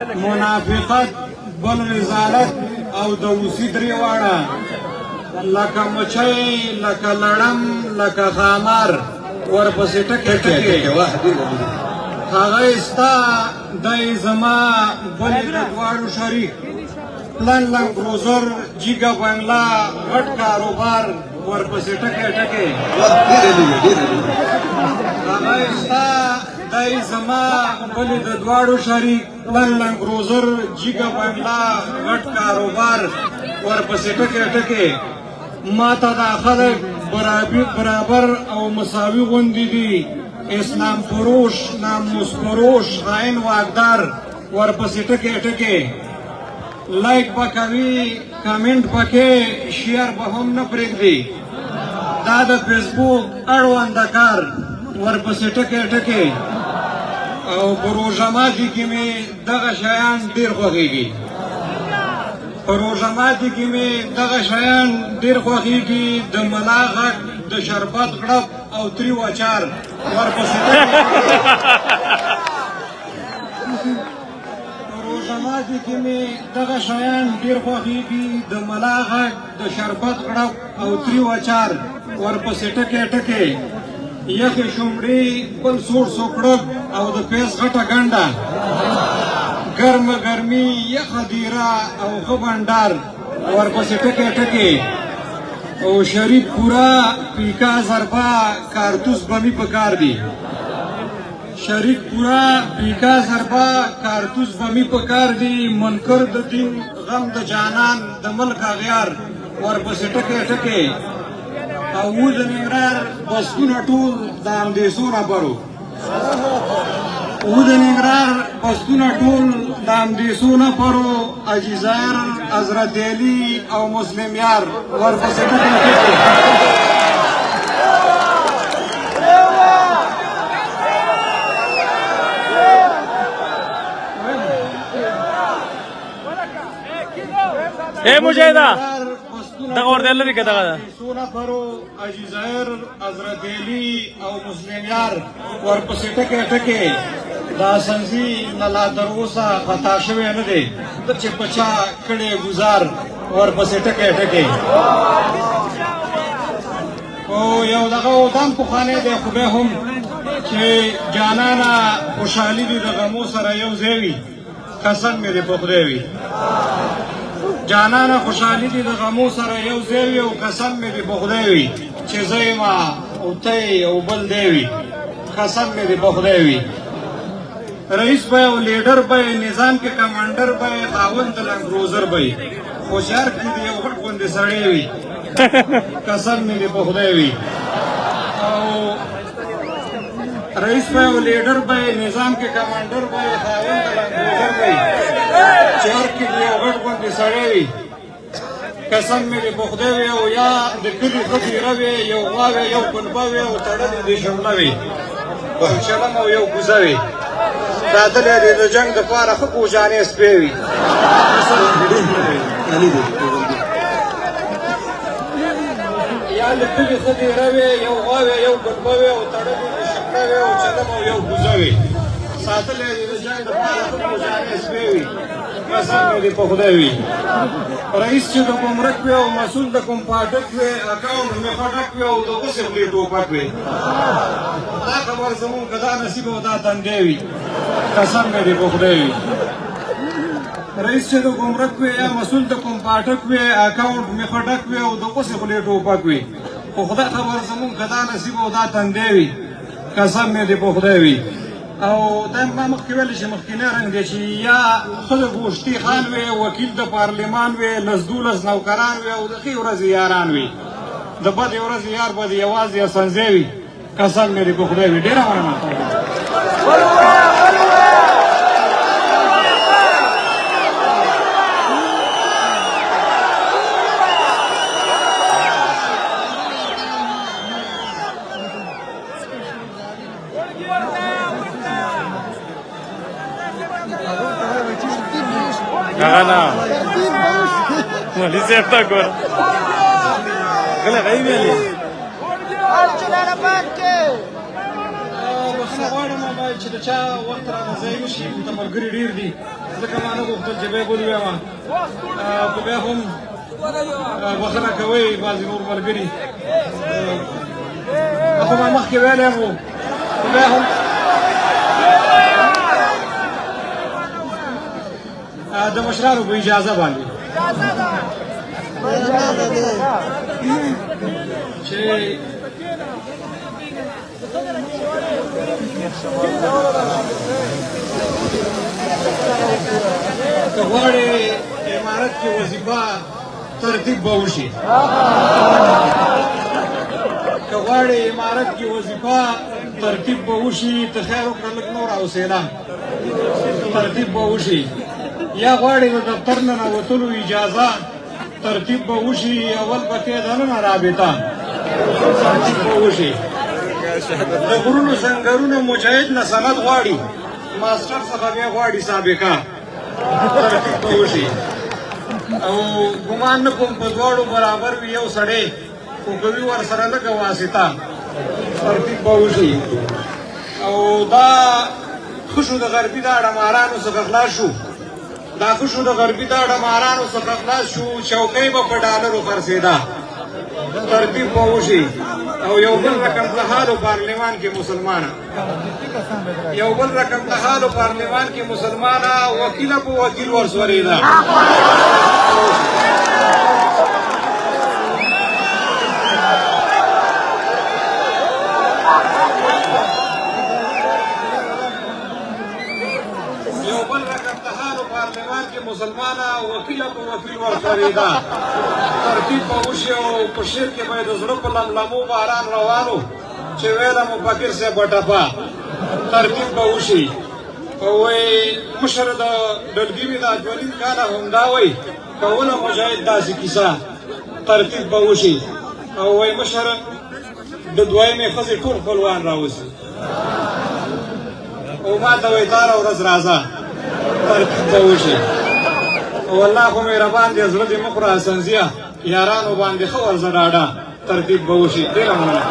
منافقت بل رسالت او د اوسې درې واړه لکه مچۍ لکه لړم لکه ښامار ورپسې ټکې ټکې هغه ستا دی زما بلې د دواړو شریک پلن لنګ روزر جیګه بنګله غټ کاروبار ورپسې ټکې ټکې هغه ستا دی زما بلې د دواړو شریک پلن لنګ روزر جیګه بنګله غټ کاروبار ورپسې ټکې ټکې ما ته دا خلک برابر او مساوي غوندې دي اسلام فروش ناموس فروش خاین واکدار ورپسې ټکې ټکې لایک به کوي کمنټ پکې شیر به هم نه پرېږدي دا د فیسبوک اړونده کار ورپسې ټکې ټکې او په روژه ماتي کې مې دغه شیان ډېر خوښېږي په روژه ماتي کې مې دغه شیان ډېر خوښېږي د ملا غږ د شربت غړپ او تریو اچار ورپسې په روژه ماتي کې مې دغه شیان ډېر خوښېږي د ملا غږ د شربت غړپ او تریو اچار ورپسې ټکې ټکې یخې شومړې بل سوړ سوکړک او د پیس غټه ګنډه ګرمه ګرمي یخه دیره او ښه بنډار ورپسې ټکې ټکې او شریک پورا پیکا ضربه کارتوس بمي په کار دي شریک پورا پیکا ضربه کارتوس بمي په کار دي منکر د دین غم د جانان د ملک اغیار ورپسې ټکې ټکې او د ننګرهار بسونه ټول د همدېسو رابرو د ننګرهار بسونه ټول د همدېسو نفرو حاجي ظاهر حضرت علي او مسلم یار ورپسې ټکې ټکې اے مجاهدا دغه ورته لري که دغه سونه پرو حاجي ظاهر حضرت علي او مسلم یار ورپسې ټکې ټکې دا سنځي نه لا تر اوسه خطا شوی نه دی چې پچا کړی ګزار ورپسې ټکې ټکې او یو دغه ودان پخوانی دی خو بیا هم چې جانانه خوشحالي دي د غمو سره یو ځای وي قسم مې دې په خدای وي جانانه خوشحالي دي د غمو سره یو ځای وي او قسم مې دې په خدای وي چې زه یم او ته او بل دی وي قسم مې دې په خدای وي رئیس به او لیډر به نظام کې کمانډر به خاوند د لنګ روزر به هوښیار کې دې یو غټ غوندې سړی وي قسم مې دې په خدای وي او رئیس به او لیډر به نظام کې کمانډر به خاوند د لنګ روزر به چار کې دې یو غټ غوندې سړی وي قسم مې دې په خدای وي او یا د کلي ښه پیره وي یو غوا وي یو کلبه وي او تړلې دې شمله وي یو چلم او یو کوزه وي ساتلی دې د جنګ دپاره ښه پوجانې سپی وي یا د کلي ښه دیره وي یو غوا وي یو کلبه وي او تړلې دې شمله وي او چلم او یو کوزه وي ساتلی دې د جنګ دپاره ښه پوجانې سپی وي قسم مې دې په خدای وي رئیس چې د ګمرک وي او مسؤل د کوم پاټک وي اکاونټ مې خټک وي او د غوسې خولې ټوپک وي دا خبر زمونږ که دا نصیب او دا تندی وي قسم مې دې په خدای وي رئیس چې د ګمرک وي یا مسؤل د کوم پاټک وي اکاونټ مې خټک وي او د غوسې خولې ټوپک وي خو خدای خبر زمونږ که دا نصیب او دا تندی وي قسم مې دې په خدای وي او دا ما مخکې ویلې چې مخکینی رنګ دی چې یا ښه د ګوشتي خان وي وکیل د پارلمان وي لس دولس نوکران وي او د ښې ورځې یاران وي د بدې ورځې یار به د یوازې اسنځی وي قسم مې دې په خدای وي ډېره مننه Gana. Mali sefta kor. Gale gai meli. نه غواړم چې د چا وخت رانه ضایع نه شي دلته ملګري ډېر دي ځکه ما نه غوښتل چې بیا بل ووایم خو بیا هم بخښنه کوئ بعضې نور ملګري خو ما مخکې ویلی یم خو بیا هم د مشرانو په اجازه باندې چې که غواړې امارت کې وظیفه ترتیب به وشي که غواړې امارت کې وظیفه ترتیب به وشي ته خیر وکړه لږ نور حوصله ترتیب به وشي یا غواړې د دفتر نه ننوتلو اجازه ترتیب به وشي اول به کې دننه رابطه ترتیب به وشي د غرونو سنګرونو مجاهد نه سند غواړي ماسټر څخه بیا غواړي سابقه ترتیب به وشي او ګمان نه کوم په دواړو برابر وي یو سړی خو کوي ورسره لږه واسطه ترتیب به وشي او دا ښه شو د غربي دا ډمارانو څخه خلاص شو دا ښه شو د غربي دا ډمارانو څخه خلاص شو چوکۍ به په ډالرو خرڅېده ترتیب به وشي او یو بل رقم د حالو پارلمان کې مسلمانه یو بل رقم د حالو پارلمان کې مسلمانه وکیله په وکیل ورسورېده یو بل رقم د حالو پارلمان کې مسلمانه وکیله په وکیل ورسورېده ترتیب به وشي او په شعر کې به د زړه په لملمو باران روانو چې ویله مو فقیر صاحب به ټپه ترتیب به وشي او وایي مشر د ډلګي مې دا 2 کاله همدا وایي کوله مجاهد داسې کیسه ترتیب به وشي او وایي مشر د دویمې ښځې ټول خپلوان راوځي او ما ته وایي داره ورځ راځه ترتیب به وشي او الله خو مهربان دی زړه دې مه خوره سنځیه یارانو باندې ښه ورځه ډاډه ترتیب به وشي ډېره مننه